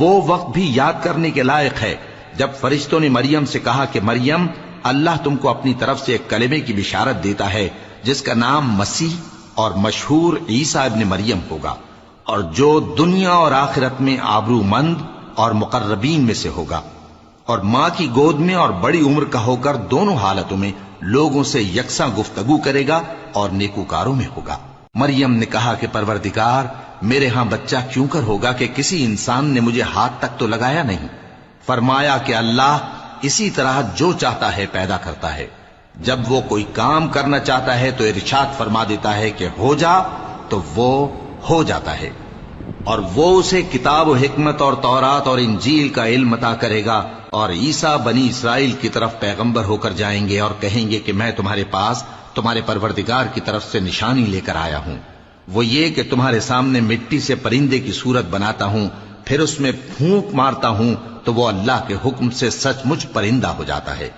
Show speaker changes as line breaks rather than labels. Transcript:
وہ وقت بھی یاد کرنے کے لائق ہے جب فرشتوں نے مریم سے کہا کہ مریم، اللہ تم کو اپنی طرف سے ایک کلمے کی بشارت دیتا ہے جس کا نام مسیح اور مشہور عیسیٰ ابن مریم ہوگا، اور جو دنیا اور آخرت میں آبرو مند اور مقربین میں سے ہوگا، اور ماں کی گود میں اور بڑی عمر کا ہو کر دونوں حالتوں میں لوگوں سے یکساں گفتگو کرے گا اور نیکوکاروں میں ہوگا۔ مریم نے کہا کہ پروردگار، میرے ہاں بچہ کیوں کر ہوگا کہ کسی انسان نے مجھے ہاتھ تک تو لگایا نہیں۔ فرمایا کہ اللہ اسی طرح جو چاہتا ہے پیدا کرتا ہے، جب وہ کوئی کام کرنا چاہتا ہے تو ارشاد فرما دیتا ہے کہ ہو جا تو وہ ہو جاتا ہے، اور وہ اسے کتاب و حکمت اور تورات اور انجیل کا علم عطا کرے گا، اور عیسیٰ بنی اسرائیل کی طرف پیغمبر ہو کر جائیں گے اور کہیں گے کہ میں تمہارے پاس تمہارے پروردگار کی طرف سے نشانی لے کر آیا ہوں، وہ یہ کہ تمہارے سامنے مٹی سے پرندے کی صورت بناتا ہوں، پھر اس میں پھونک مارتا ہوں تو وہ اللہ کے حکم سے سچ مچ پرندہ ہو جاتا ہے۔